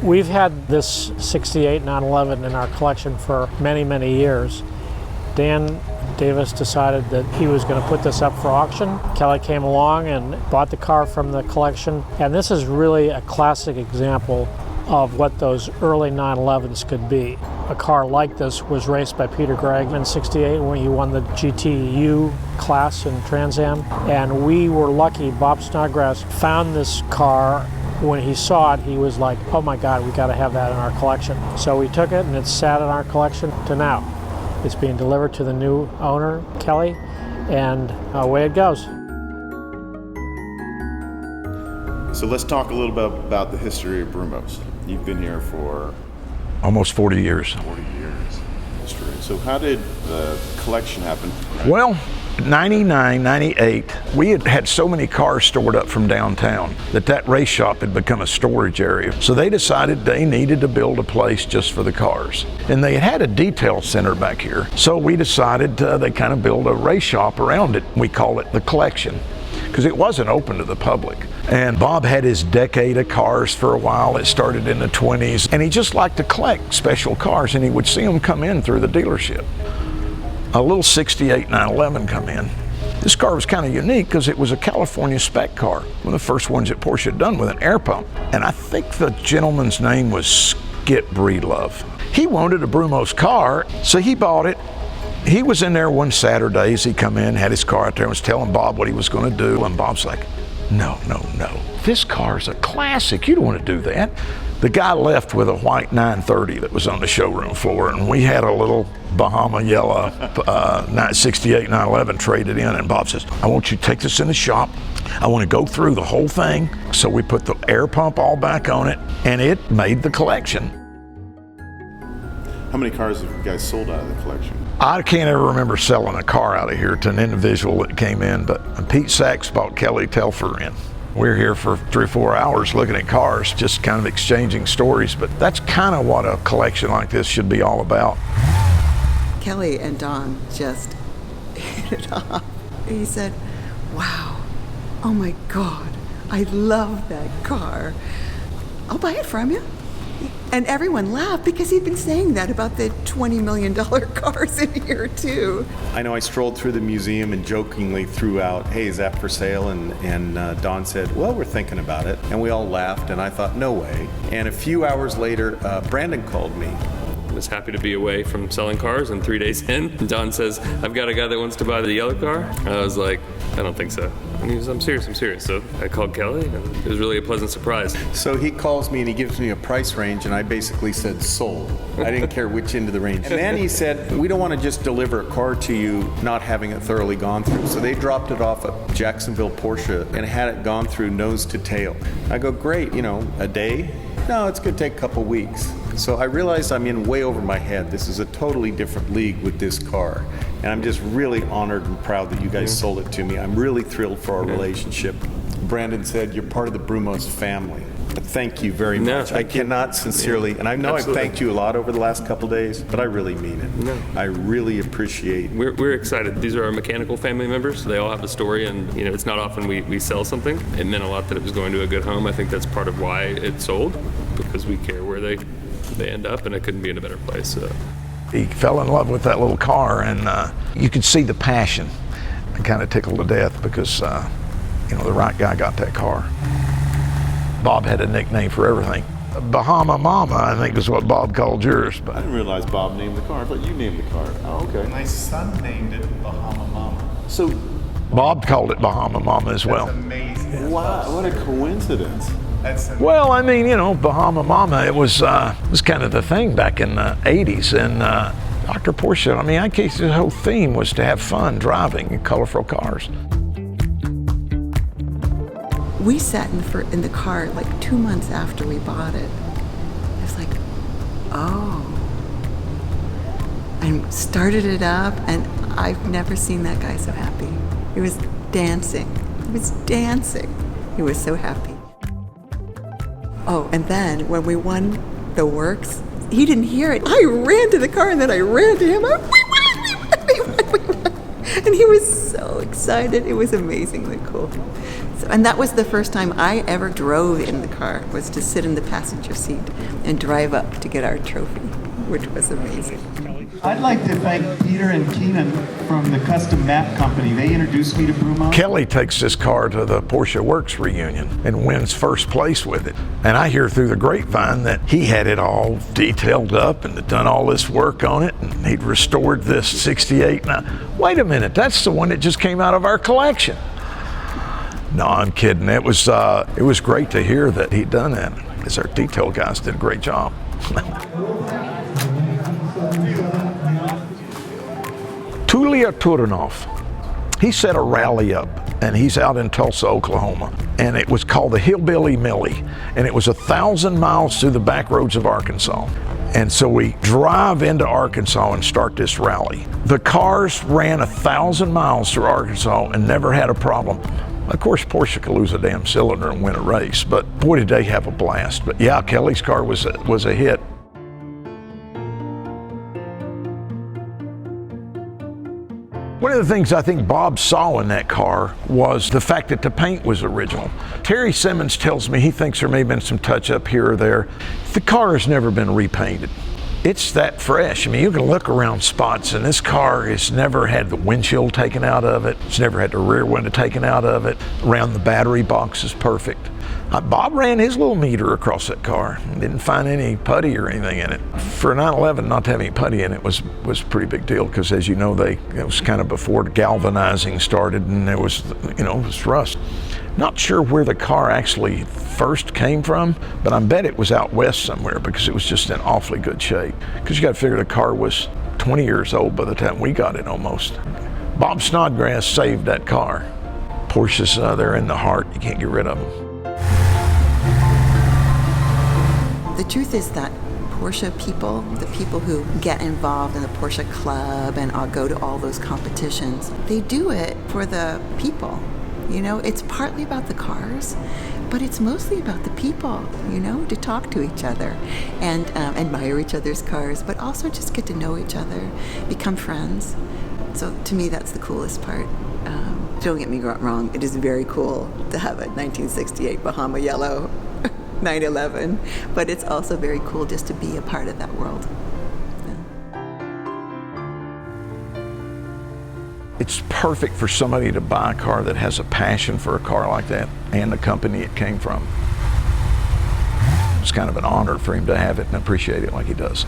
We've had this 68 911 in our collection for many, many years. Dan Davis decided that he was going to put this up for auction. Kelly came along and bought the car from the collection. And this is really a classic example of what those early 911s could be. A car like this was raced by Peter Gregg in '68 when he won the GTU class in Trans Am. And we were lucky, Bob Snodgrass found this car. When he saw it, he was like, oh my God, we got to have that in our collection. So we took it and it's sat in our collection to now. It's being delivered to the new owner, Kelly, and away it goes. So let's talk a little bit about the history of Brumos. You've been here for almost 40 years. 40 years history. So how did the collection happen? Well, 99, 98, we had had so many cars stored up from downtown that race shop had become a storage area. So they decided they needed to build a place just for the cars. And they had a detail center back here. So we decided they kind of build a race shop around it. We call it the Collection, because it wasn't open to the public. And Bob had his decade of cars for a while. It started in the 20s. And he just liked to collect special cars, and he would see them come in through the dealership. A little 68 911 come in. This car was kind of unique because it was a California spec car, one of the first ones that Porsche had done with an air pump. And I think the gentleman's name was Skip Breedlove. He wanted a Brumos car, so he bought it. He was in there one Saturday as he come in, had his car out there, and was telling Bob what he was going to do. And Bob's like, no. This car's a classic. You don't want to do that. The guy left with a white 930 that was on the showroom floor, and we had a little Bahama yellow 68 911 traded in. And Bob says, I want you to take this in the shop. I want to go through the whole thing. So we put the air pump all back on it, and it made the collection. How many cars have you guys sold out of the collection? I can't ever remember selling a car out of here to an individual that came in, but Pete Sachs bought Kelly Telfer in. We're here for 3 or 4 hours looking at cars, just kind of exchanging stories, but that's kind of what a collection like this should be all about. Kelly and Don just hit it off. He said, wow, oh my God, I love that car. I'll buy it from you. And everyone laughed because he'd been saying that about the $20 million cars in here too. I know I strolled through the museum and jokingly threw out, hey, is that for sale? And Don said, well, we're thinking about it. And we all laughed, and I thought, no way. And a few hours later, Brandon called me. I was happy to be away from selling cars, and 3 days in, Don says, I've got a guy that wants to buy the yellow car. I was like, I don't think so. And he was, I'm serious. So I called Kelly, and it was really a pleasant surprise. So he calls me and he gives me a price range, and I basically said sold. I didn't care which end of the range. And then he said, we don't want to just deliver a car to you not having it thoroughly gone through. So they dropped it off at Jacksonville Porsche and had it gone through nose to tail. I go, great, a day? No, it's going to take a couple weeks. So I realized I'm in way over my head. This is a totally different league with this car. And I'm just really honored and proud that you guys sold it to me. I'm really thrilled for our relationship. Brandon said you're part of the Brumos family. Thank you very much. I cannot sincerely, and I know Absolutely. I've thanked you a lot over the last couple of days, but I really mean it. No. I really appreciate. We're excited. These are our mechanical family members. So they all have a story, and it's not often we sell something. It meant a lot that it was going to a good home. I think that's part of why it sold, because we care where they end up, and it couldn't be in a better place. So. He fell in love with that little car, and you could see the passion. And kind of tickled to death because the right guy got that car. Bob had a nickname for everything. Bahama Mama, I think is what Bob called yours. But I didn't realize Bob named the car. I thought you named the car. Oh, okay. My son named it Bahama Mama. So Bob called it Bahama Mama as well. That's amazing. Wow, what a coincidence. Well, Bahama Mama, it was kind of the thing back in the 80s. And Dr. Porsche, I guess his whole theme was to have fun driving in colorful cars. We sat in the car like 2 months after we bought it. I was like, oh. And started it up, and I've never seen that guy so happy. He was dancing. He was so happy. Oh, and then when we won the works, he didn't hear it. I ran to the car, and then I ran to him. We won. And he was so excited. It was amazingly cool. So, and that was the first time I ever drove in the car, was to sit in the passenger seat and drive up to get our trophy, which was amazing. I'd like to thank Peter and Keenan from the Custom Map Company. They introduced me to Brumos. Kelly takes this car to the Porsche Works reunion and wins first place with it. And I hear through the grapevine that he had it all detailed up and had done all this work on it, and he'd restored this 68. Now, wait a minute, that's the one that just came out of our collection. No, I'm kidding. It was great to hear that he'd done that, because our detail guys did a great job. Tulia Turanov, he set a rally up, and he's out in Tulsa, Oklahoma, and it was called the Hillbilly Millie, and it was 1,000 miles through the back roads of Arkansas. And so we drive into Arkansas and start this rally. The cars ran 1,000 miles through Arkansas and never had a problem. Of course, Porsche could lose a damn cylinder and win a race, but boy, did they have a blast. But yeah, Kelly's car was a hit. One of the things I think Bob saw in that car was the fact that the paint was original. Terry Simmons tells me he thinks there may have been some touch up here or there. The car has never been repainted. It's that fresh. I mean, you can look around spots, and this car has never had the windshield taken out of it. It's never had the rear window taken out of it. Around the battery box is perfect. Bob ran his little meter across that car. Didn't find any putty or anything in it. For a 911 not to have any putty in it was a pretty big deal, because as you know, it was kind of before the galvanizing started, and there was, it was rust. Not sure where the car actually first came from, but I bet it was out west somewhere, because it was just in awfully good shape. Because you got to figure the car was 20 years old by the time we got it almost. Bob Snodgrass saved that car. Porsches, they're in the heart. You can't get rid of them. The truth is that Porsche people, the people who get involved in the Porsche Club and go to all those competitions, they do it for the people. It's partly about the cars, but it's mostly about the people, to talk to each other and admire each other's cars, but also just get to know each other, become friends. So to me, that's the coolest part. Don't get me wrong, it is very cool to have a 1968 Bahama yellow 911, but it's also very cool just to be a part of that world. It's perfect for somebody to buy a car that has a passion for a car like that and the company it came from. It's kind of an honor for him to have it and appreciate it like he does.